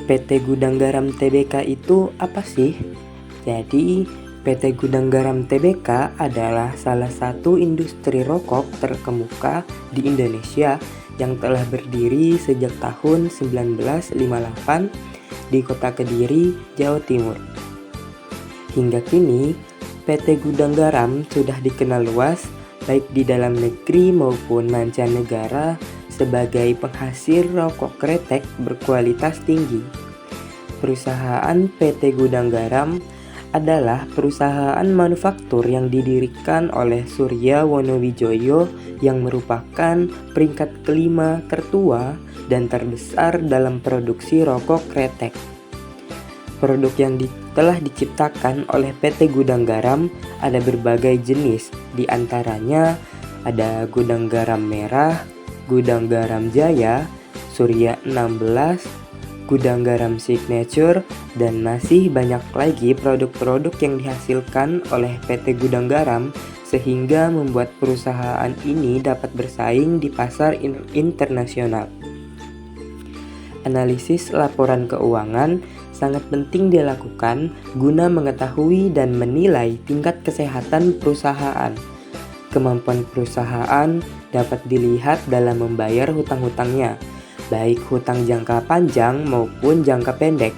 PT Gudang Garam Tbk itu apa sih? Jadi, PT Gudang Garam Tbk adalah salah satu industri rokok terkemuka di Indonesia yang telah berdiri sejak tahun 1958 di Kota Kediri, Jawa Timur. Hingga kini, PT Gudang Garam sudah dikenal luas baik di dalam negeri maupun mancanegara sebagai penghasil rokok kretek berkualitas tinggi. Perusahaan PT Gudang Garam adalah perusahaan manufaktur yang didirikan oleh Surya Wonowijoyo yang merupakan peringkat kelima tertua dan terbesar dalam produksi rokok kretek. Produk yang telah diciptakan oleh PT Gudang Garam ada berbagai jenis, di antaranya ada Gudang Garam Merah, Gudang Garam Jaya, Surya 16, Gudang Garam Signature, dan masih banyak lagi produk-produk yang dihasilkan oleh PT Gudang Garam sehingga membuat perusahaan ini dapat bersaing di pasar internasional. Analisis laporan keuangan sangat penting dilakukan guna mengetahui dan menilai tingkat kesehatan perusahaan. Kemampuan perusahaan dapat dilihat dalam membayar hutang-hutangnya, baik hutang jangka panjang maupun jangka pendek,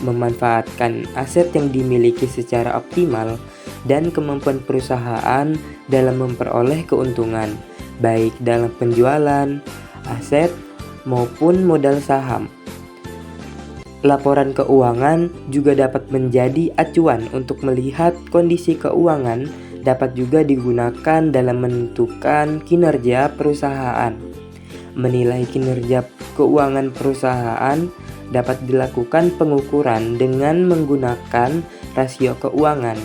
memanfaatkan aset yang dimiliki secara optimal, dan kemampuan perusahaan dalam memperoleh keuntungan, baik dalam penjualan, aset, maupun modal saham. Laporan keuangan juga dapat menjadi acuan untuk melihat kondisi keuangan, dapat juga digunakan dalam menentukan kinerja perusahaan. Menilai kinerja keuangan perusahaan dapat dilakukan pengukuran dengan menggunakan rasio keuangan.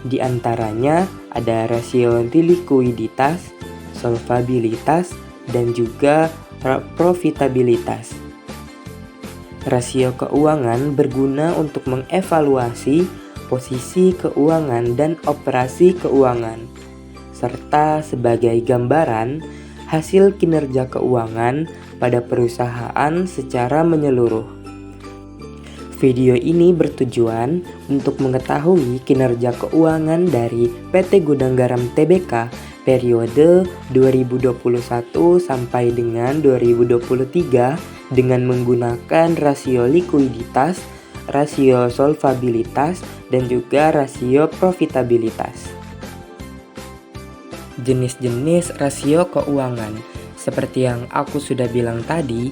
Di antaranya ada rasio likuiditas, solvabilitas, dan juga profitabilitas. Rasio keuangan berguna untuk mengevaluasi posisi keuangan dan operasi keuangan, serta sebagai gambaran hasil kinerja keuangan pada perusahaan secara menyeluruh. Video ini bertujuan untuk mengetahui kinerja keuangan dari PT Gudang Garam Tbk periode 2021 sampai dengan 2023 dengan menggunakan rasio likuiditas, rasio solvabilitas, dan juga rasio profitabilitas. Jenis-jenis rasio keuangan. Seperti yang aku sudah bilang tadi,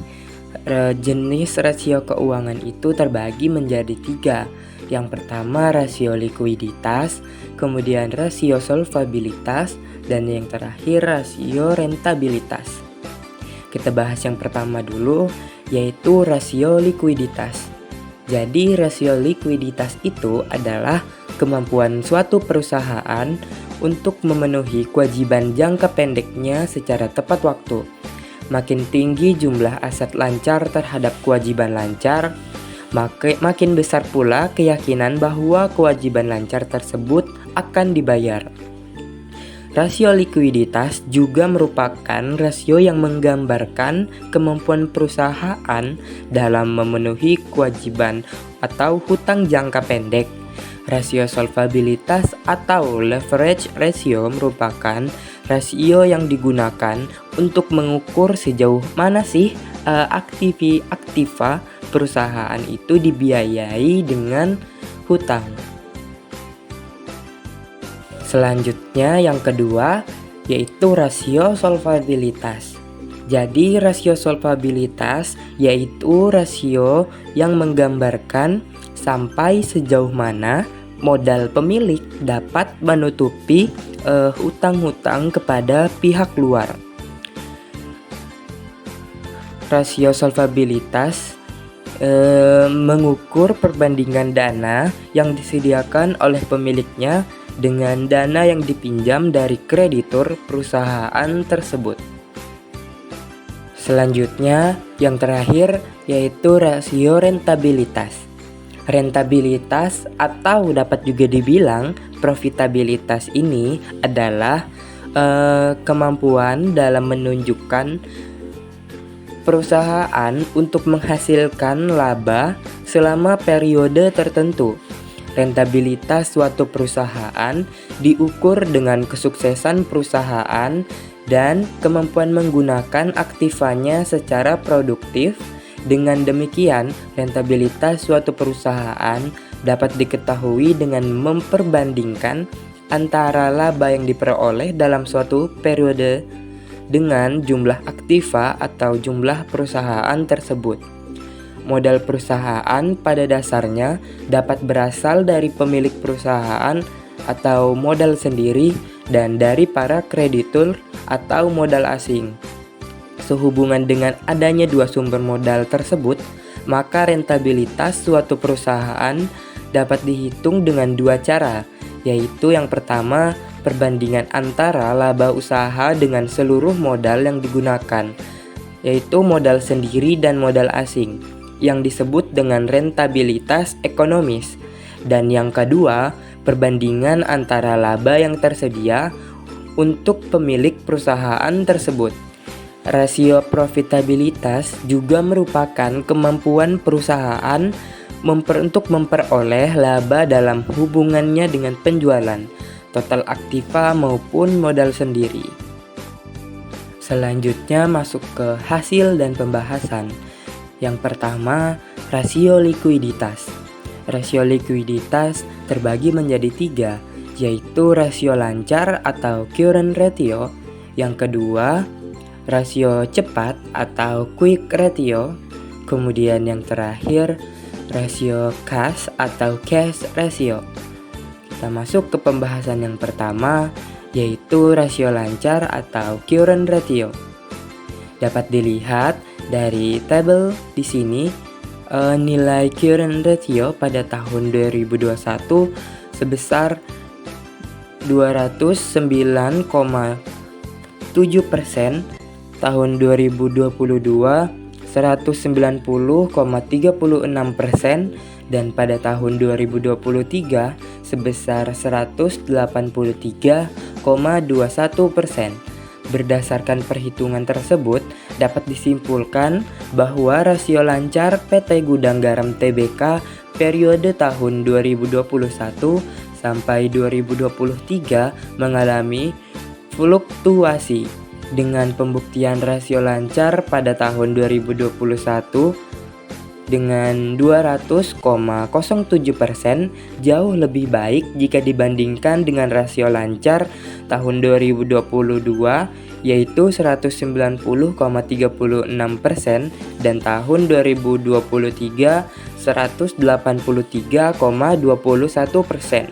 jenis rasio keuangan itu terbagi menjadi 3. Yang pertama rasio likuiditas, kemudian rasio solvabilitas, dan yang terakhir rasio rentabilitas. Kita bahas yang pertama dulu, yaitu rasio likuiditas. Jadi rasio likuiditas itu adalah kemampuan suatu perusahaan untuk memenuhi kewajiban jangka pendeknya secara tepat waktu. Makin tinggi jumlah aset lancar terhadap kewajiban lancar, makin besar pula keyakinan bahwa kewajiban lancar tersebut akan dibayar. Rasio likuiditas juga merupakan rasio yang menggambarkan kemampuan perusahaan dalam memenuhi kewajiban atau hutang jangka pendek. Rasio solvabilitas atau leverage ratio merupakan rasio yang digunakan untuk mengukur sejauh mana sih aktiva perusahaan itu dibiayai dengan hutang. Selanjutnya yang kedua yaitu rasio solvabilitas. Jadi rasio solvabilitas yaitu rasio yang menggambarkan sampai sejauh mana modal pemilik dapat menutupi hutang-hutang kepada pihak luar. Rasio solvabilitas mengukur perbandingan dana yang disediakan oleh pemiliknya dengan dana yang dipinjam dari kreditur perusahaan tersebut. Selanjutnya, yang terakhir yaitu rasio rentabilitas. Rentabilitas atau dapat juga dibilang profitabilitas ini adalah kemampuan dalam menunjukkan perusahaan untuk menghasilkan laba selama periode tertentu. Rentabilitas suatu perusahaan diukur dengan kesuksesan perusahaan dan kemampuan menggunakan aktivanya secara produktif. Dengan demikian, rentabilitas suatu perusahaan dapat diketahui dengan memperbandingkan antara laba yang diperoleh dalam suatu periode dengan jumlah aktiva atau jumlah perusahaan tersebut. Modal perusahaan pada dasarnya dapat berasal dari pemilik perusahaan atau modal sendiri dan dari para kreditur atau modal asing. Sehubungan dengan adanya dua sumber modal tersebut, maka rentabilitas suatu perusahaan dapat dihitung dengan dua cara, yaitu yang pertama, perbandingan antara laba usaha dengan seluruh modal yang digunakan, yaitu modal sendiri dan modal asing, yang disebut dengan rentabilitas ekonomis. Dan yang kedua, perbandingan antara laba yang tersedia untuk pemilik perusahaan tersebut. Rasio profitabilitas juga merupakan kemampuan perusahaan untuk memperoleh laba dalam hubungannya dengan penjualan, total aktiva maupun modal sendiri. Selanjutnya masuk ke hasil dan pembahasan. Yang pertama, rasio likuiditas. Rasio likuiditas terbagi menjadi 3, yaitu rasio lancar atau current ratio. Yang kedua, rasio cepat atau quick ratio. Kemudian yang terakhir, rasio cash atau cash ratio. Kita masuk ke pembahasan yang pertama, yaitu rasio lancar atau current ratio. Dapat dilihat dari tabel di sini, nilai current ratio pada tahun 2021 sebesar 209,7%, tahun 2022 190,36%, dan pada tahun 2023 sebesar 183,21%. Berdasarkan perhitungan tersebut, dapat disimpulkan bahwa rasio lancar PT Gudang Garam Tbk periode tahun 2021 sampai 2023 mengalami fluktuasi, dengan pembuktian rasio lancar pada tahun 2021 dengan 200,07% jauh lebih baik jika dibandingkan dengan rasio lancar tahun 2022 yaitu 190,36% dan tahun 2023 183,21%.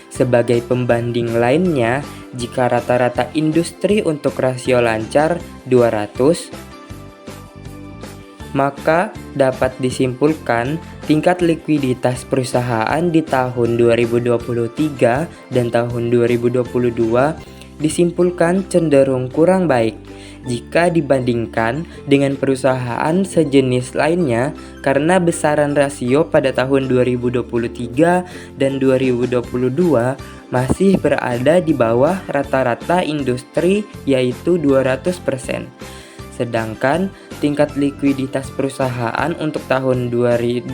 Sebagai pembanding lainnya, jika rata-rata industri untuk rasio lancar 200, maka dapat disimpulkan tingkat likuiditas perusahaan di tahun 2023 dan tahun 2022 disimpulkan cenderung kurang baik jika dibandingkan dengan perusahaan sejenis lainnya karena besaran rasio pada tahun 2023 dan 2022 masih berada di bawah rata-rata industri yaitu 200%. Sedangkan tingkat likuiditas perusahaan untuk tahun 2021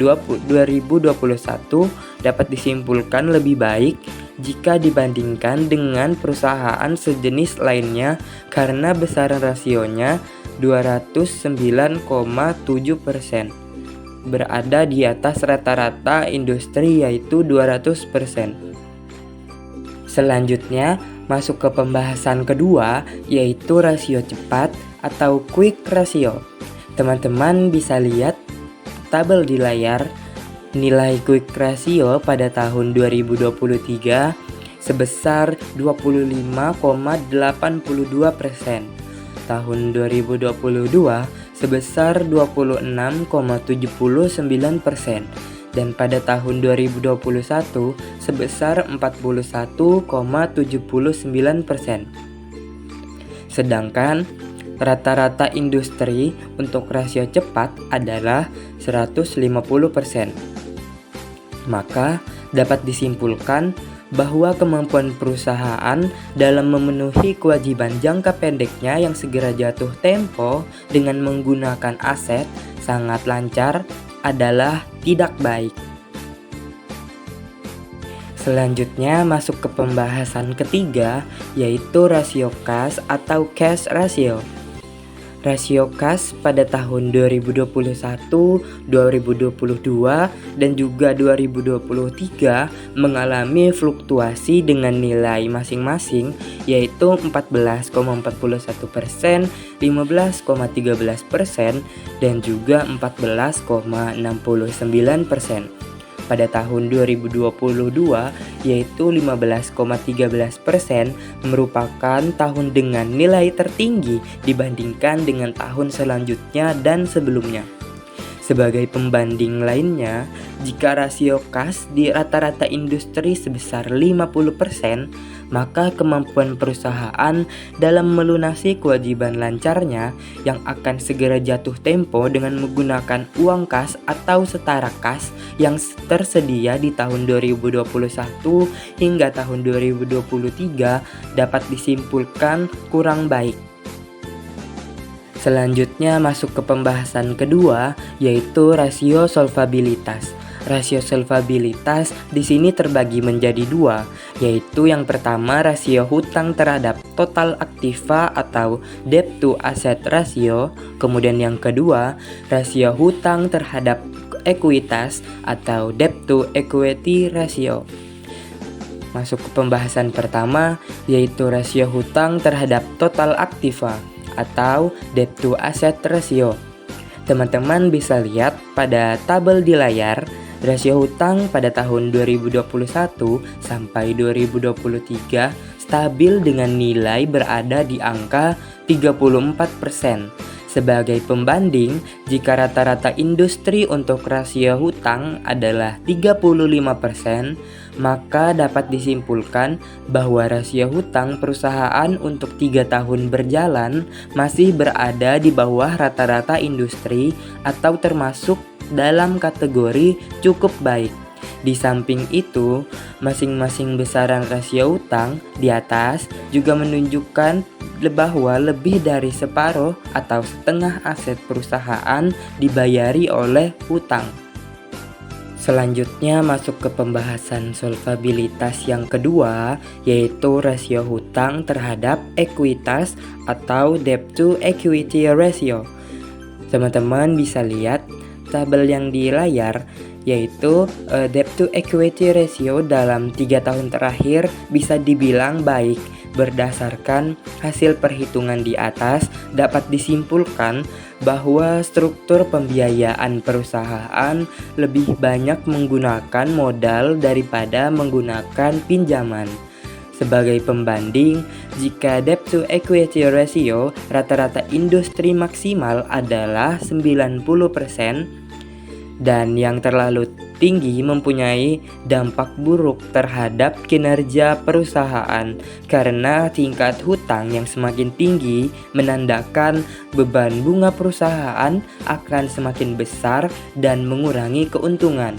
dapat disimpulkan lebih baik jika dibandingkan dengan perusahaan sejenis lainnya karena besaran rasionya 209,7%, berada di atas rata-rata industri yaitu 200%. Selanjutnya masuk ke pembahasan kedua, yaitu rasio cepat atau quick ratio. Teman-teman bisa lihat tabel di layar. Nilai quick ratio pada tahun 2023 sebesar 25,82%. Tahun 2022 sebesar 26,79%. Dan pada tahun 2021 sebesar 41,79%. Sedangkan rata-rata industri untuk rasio cepat adalah 150%. Maka dapat disimpulkan bahwa kemampuan perusahaan dalam memenuhi kewajiban jangka pendeknya yang segera jatuh tempo dengan menggunakan aset sangat lancar adalah tidak baik. Selanjutnya masuk ke pembahasan ketiga, yaitu rasio kas atau cash ratio. Rasio kas pada tahun 2021, 2022, dan juga 2023 mengalami fluktuasi dengan nilai masing-masing yaitu 14,41%, 15,13%, dan juga 14,69%. Pada tahun 2022 yaitu 15,13% merupakan tahun dengan nilai tertinggi dibandingkan dengan tahun selanjutnya dan sebelumnya. Sebagai pembanding lainnya, jika rasio kas di rata-rata industri sebesar 50%, maka kemampuan perusahaan dalam melunasi kewajiban lancarnya yang akan segera jatuh tempo dengan menggunakan uang kas atau setara kas yang tersedia di tahun 2021 hingga tahun 2023 dapat disimpulkan kurang baik. Selanjutnya masuk ke pembahasan kedua, yaitu rasio solvabilitas. Rasio solvabilitas di sini terbagi menjadi dua, yaitu yang pertama rasio hutang terhadap total aktiva atau debt to asset ratio, kemudian yang kedua rasio hutang terhadap ekuitas atau debt to equity ratio. Masuk ke pembahasan pertama, yaitu rasio hutang terhadap total aktiva atau debt to asset ratio. Teman-teman bisa lihat pada tabel di layar, rasio hutang pada tahun 2021 sampai 2023 stabil dengan nilai berada di angka 34%. Sebagai pembanding, jika rata-rata industri untuk rasio hutang adalah 35%, maka dapat disimpulkan bahwa rasio hutang perusahaan untuk 3 tahun berjalan masih berada di bawah rata-rata industri atau termasuk dalam kategori cukup baik. Di samping itu, masing-masing besaran rasio hutang di atas juga menunjukkan bahwa lebih dari separuh atau setengah aset perusahaan dibayari oleh hutang. Selanjutnya masuk ke pembahasan solvabilitas yang kedua, yaitu rasio hutang terhadap ekuitas atau debt to equity ratio. Teman-teman bisa lihat tabel yang di layar, yaitu debt to equity ratio dalam 3 tahun terakhir bisa dibilang baik. Berdasarkan hasil perhitungan di atas, dapat disimpulkan bahwa struktur pembiayaan perusahaan lebih banyak menggunakan modal daripada menggunakan pinjaman. Sebagai pembanding, jika debt to equity ratio rata-rata industri maksimal adalah 90%, dan yang terlalu tinggi mempunyai dampak buruk terhadap kinerja perusahaan karena tingkat hutang yang semakin tinggi menandakan beban bunga perusahaan akan semakin besar dan mengurangi keuntungan.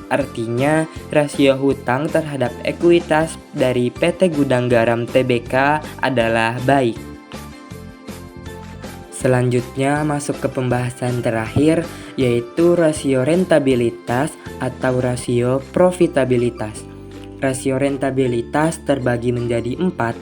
Artinya, rasio hutang terhadap ekuitas dari PT Gudang Garam Tbk adalah baik. Selanjutnya masuk ke pembahasan terakhir, yaitu rasio rentabilitas atau rasio profitabilitas. Rasio rentabilitas terbagi menjadi 4,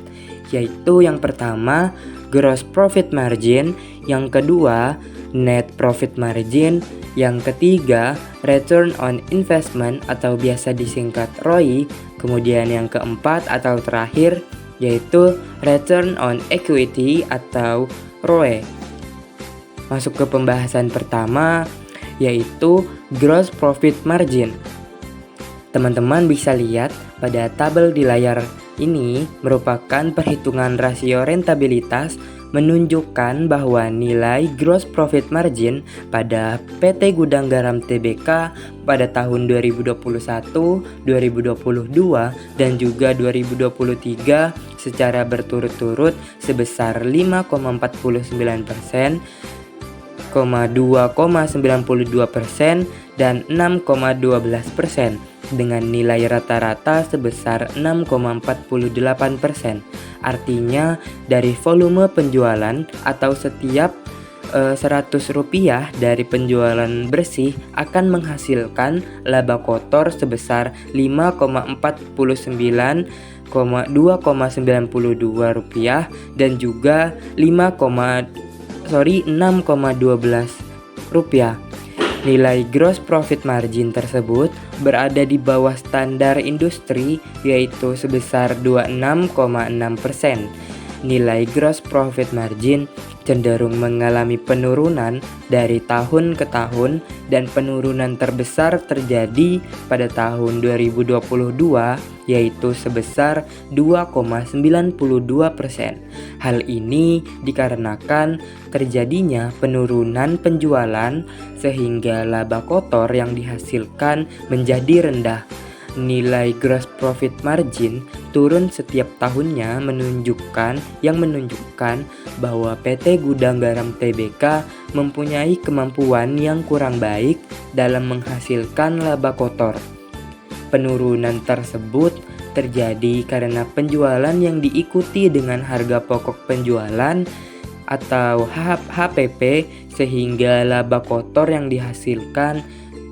yaitu yang pertama gross profit margin, yang kedua net profit margin, yang ketiga return on investment atau biasa disingkat ROI, kemudian yang keempat atau terakhir yaitu return on equity atau ROE. Masuk ke pembahasan pertama, yaitu gross profit margin. Teman-teman bisa lihat pada tabel di layar ini merupakan perhitungan rasio rentabilitas menunjukkan bahwa nilai gross profit margin pada PT Gudang Garam Tbk pada tahun 2021, 2022, dan juga 2023 secara berturut-turut sebesar 5,49%, 2,92% dan 6,12%. dengan nilai rata-rata sebesar 6,48%. Artinya dari volume penjualan atau setiap Rp100 dari penjualan bersih akan menghasilkan laba kotor sebesar Rp5,49,2,92 dan juga Rp6,12. Nilai gross profit margin tersebut berada di bawah standar industri, yaitu sebesar 26,6%. Nilai gross profit margin cenderung mengalami penurunan dari tahun ke tahun dan penurunan terbesar terjadi pada tahun 2022 yaitu sebesar 2,92%. Hal ini dikarenakan terjadinya penurunan penjualan sehingga laba kotor yang dihasilkan menjadi rendah. Nilai gross profit margin turun setiap tahunnya menunjukkan bahwa PT Gudang Garam Tbk mempunyai kemampuan yang kurang baik dalam menghasilkan laba kotor. Penurunan tersebut terjadi karena penjualan yang diikuti dengan harga pokok penjualan atau HPP sehingga laba kotor yang dihasilkan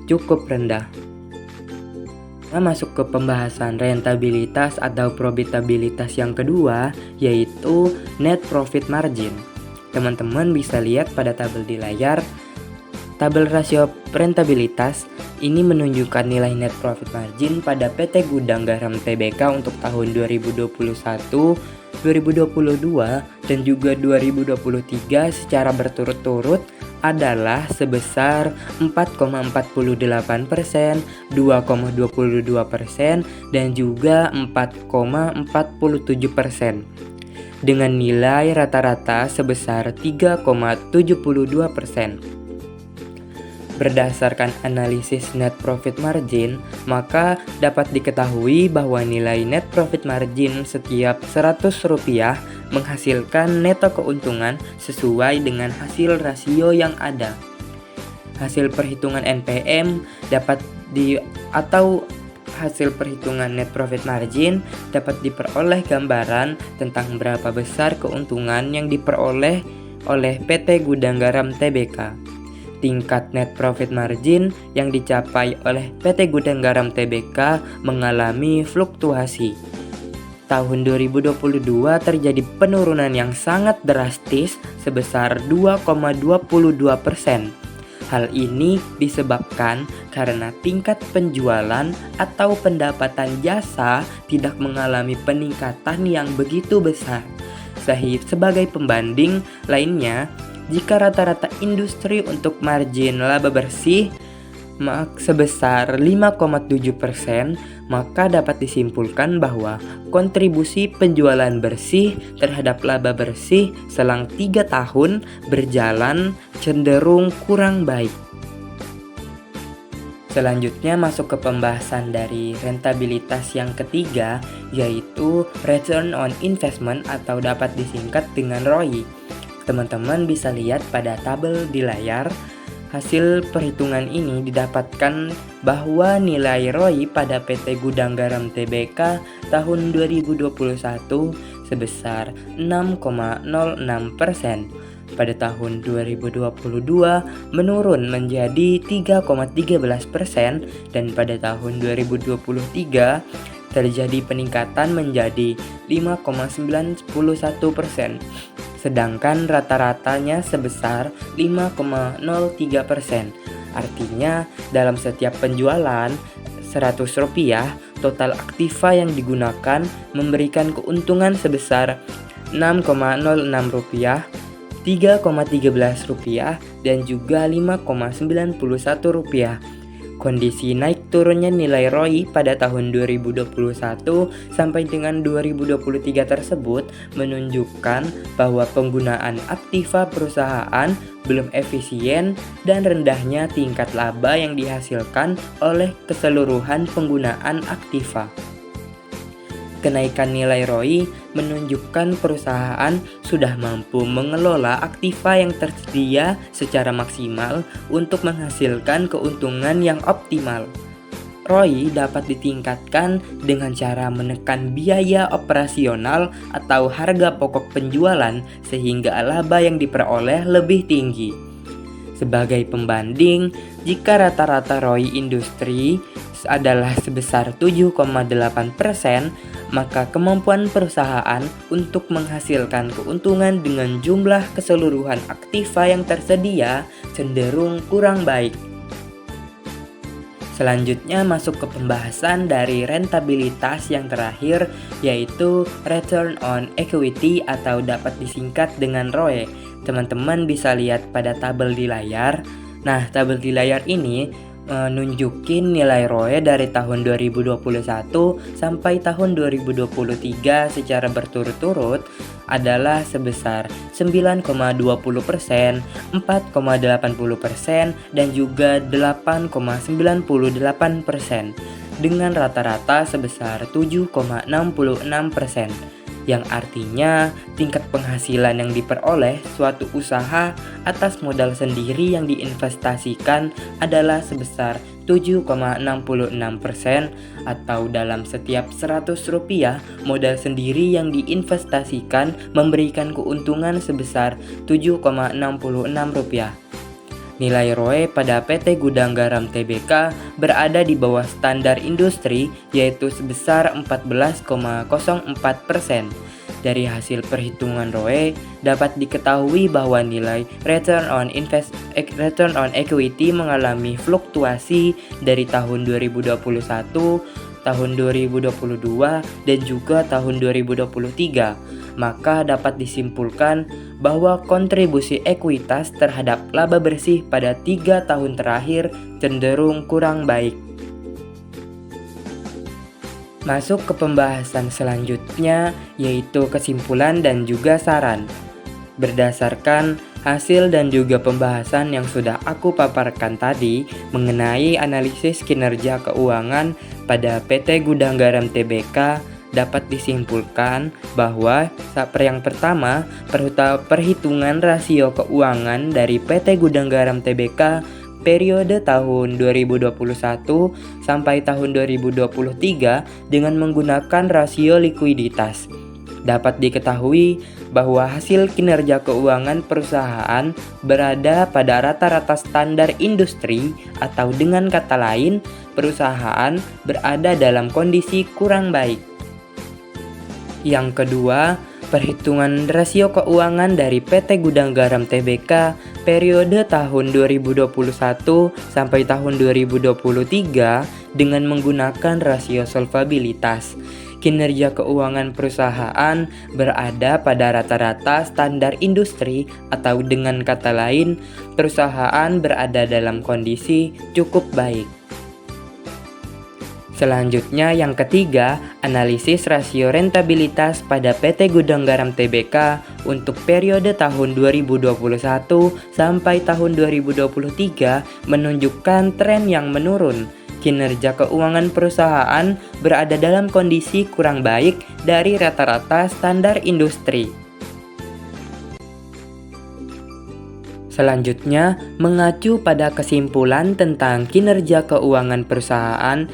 cukup rendah. Masuk ke pembahasan rentabilitas atau profitabilitas yang kedua, yaitu net profit margin. Teman-teman bisa lihat pada tabel di layar. Tabel rasio rentabilitas ini menunjukkan nilai net profit margin pada PT Gudang Garam Tbk untuk tahun 2021, 2022, dan juga 2023 secara berturut-turut adalah sebesar 4,48%, 2,22%, dan juga 4,47%. Dengan nilai rata-rata sebesar 3,72%. Berdasarkan analisis net profit margin, maka dapat diketahui bahwa nilai net profit margin setiap Rp100 menghasilkan neto keuntungan sesuai dengan hasil rasio yang ada. Hasil perhitungan NPM hasil perhitungan net profit margin dapat diperoleh gambaran tentang berapa besar keuntungan yang diperoleh oleh PT Gudang Garam Tbk. Tingkat net profit margin yang dicapai oleh PT Gudang Garam Tbk mengalami fluktuasi. Tahun 2022 terjadi penurunan yang sangat drastis sebesar 2,22%. Hal ini disebabkan karena tingkat penjualan atau pendapatan jasa tidak mengalami peningkatan yang begitu besar. Sebagai pembanding lainnya, jika rata-rata industri untuk margin laba bersih sebesar 5,7%, maka dapat disimpulkan bahwa kontribusi penjualan bersih terhadap laba bersih selang 3 tahun berjalan cenderung kurang baik. Selanjutnya masuk ke pembahasan dari rentabilitas yang ketiga, yaitu return on investment atau dapat disingkat dengan ROI. Teman-teman bisa lihat pada tabel di layar. Hasil perhitungan ini didapatkan bahwa nilai ROI pada PT Gudang Garam Tbk tahun 2021 sebesar 6,06%. Pada tahun 2022 menurun menjadi 3,13% dan pada tahun 2023 terjadi peningkatan menjadi 5,91%. Sedangkan rata-ratanya sebesar 5,03%. Artinya dalam setiap penjualan Rp100, total aktiva yang digunakan memberikan keuntungan sebesar Rp6,06, Rp3,13, dan juga Rp5,91. Kondisi naik turunnya nilai ROI pada tahun 2021 sampai dengan 2023 tersebut menunjukkan bahwa penggunaan aktiva perusahaan belum efisien dan rendahnya tingkat laba yang dihasilkan oleh keseluruhan penggunaan aktiva. Kenaikan nilai ROI menunjukkan perusahaan sudah mampu mengelola aktiva yang tersedia secara maksimal untuk menghasilkan keuntungan yang optimal. ROI dapat ditingkatkan dengan cara menekan biaya operasional atau harga pokok penjualan sehingga laba yang diperoleh lebih tinggi. Sebagai pembanding, jika rata-rata ROI industri adalah sebesar 7,8%, maka kemampuan perusahaan untuk menghasilkan keuntungan dengan jumlah keseluruhan aktiva yang tersedia cenderung kurang baik. Selanjutnya masuk ke pembahasan dari rentabilitas yang terakhir, yaitu Return on Equity atau dapat disingkat dengan ROE. Teman-teman bisa lihat pada tabel di layar. Nah, tabel di layar ini nunjukin nilai ROE dari tahun 2021 sampai tahun 2023 secara berturut-turut adalah sebesar 9,20%, 4,80%, dan juga 8,98% dengan rata-rata sebesar 7,66%. Yang artinya tingkat penghasilan yang diperoleh suatu usaha atas modal sendiri yang diinvestasikan adalah sebesar 7,66%, atau dalam setiap 100 rupiah modal sendiri yang diinvestasikan memberikan keuntungan sebesar 7,66 rupiah. Nilai ROE pada PT Gudang Garam Tbk berada di bawah standar industri, yaitu sebesar 14,04%. Dari hasil perhitungan ROE dapat diketahui bahwa nilai return on equity mengalami fluktuasi dari tahun 2021, tahun 2022, dan juga tahun 2023. Maka dapat disimpulkan bahwa kontribusi ekuitas terhadap laba bersih pada 3 tahun terakhir cenderung kurang baik. Masuk ke pembahasan selanjutnya, yaitu kesimpulan dan juga saran. Berdasarkan hasil dan juga pembahasan yang sudah aku paparkan tadi mengenai analisis kinerja keuangan pada PT Gudang Garam Tbk, dapat disimpulkan bahwa yang pertama, perhitungan rasio keuangan dari PT Gudang Garam Tbk periode tahun 2021 sampai tahun 2023 dengan menggunakan rasio likuiditas. Dapat diketahui bahwa hasil kinerja keuangan perusahaan berada pada rata-rata standar industri, atau dengan kata lain, perusahaan berada dalam kondisi kurang baik. Yang kedua, perhitungan rasio keuangan dari PT Gudang Garam Tbk periode tahun 2021 sampai tahun 2023 dengan menggunakan rasio solvabilitas. Kinerja keuangan perusahaan berada pada rata-rata standar industri, atau dengan kata lain, perusahaan berada dalam kondisi cukup baik. Selanjutnya yang ketiga, analisis rasio rentabilitas pada PT Gudang Garam Tbk untuk periode tahun 2021 sampai tahun 2023 menunjukkan tren yang menurun. Kinerja keuangan perusahaan berada dalam kondisi kurang baik dari rata-rata standar industri. Selanjutnya, mengacu pada kesimpulan tentang kinerja keuangan perusahaan,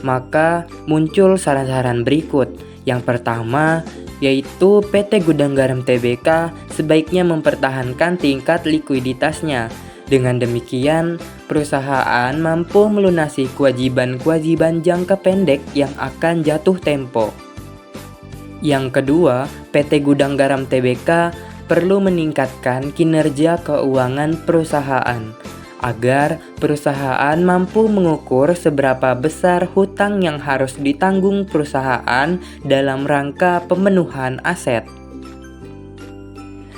maka muncul saran-saran berikut. Yang pertama, yaitu PT Gudang Garam Tbk sebaiknya mempertahankan tingkat likuiditasnya. Dengan demikian, perusahaan mampu melunasi kewajiban-kewajiban jangka pendek yang akan jatuh tempo. Yang kedua, PT Gudang Garam Tbk perlu meningkatkan kinerja keuangan perusahaan agar perusahaan mampu mengukur seberapa besar hutang yang harus ditanggung perusahaan dalam rangka pemenuhan aset.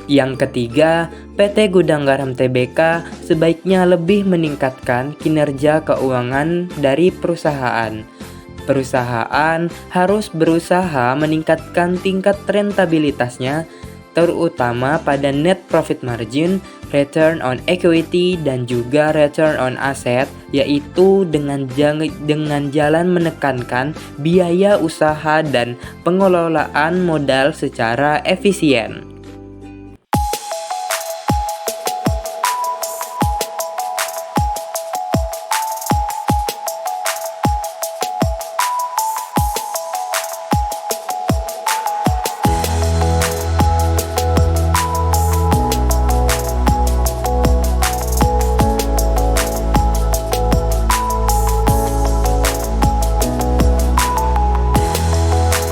Yang ketiga, PT Gudang Garam Tbk sebaiknya lebih meningkatkan kinerja keuangan dari perusahaan. Perusahaan harus berusaha meningkatkan tingkat rentabilitasnya, terutama pada net profit margin, return on equity, dan juga return on asset, yaitu dengan jalan menekankan biaya usaha dan pengelolaan modal secara efisien.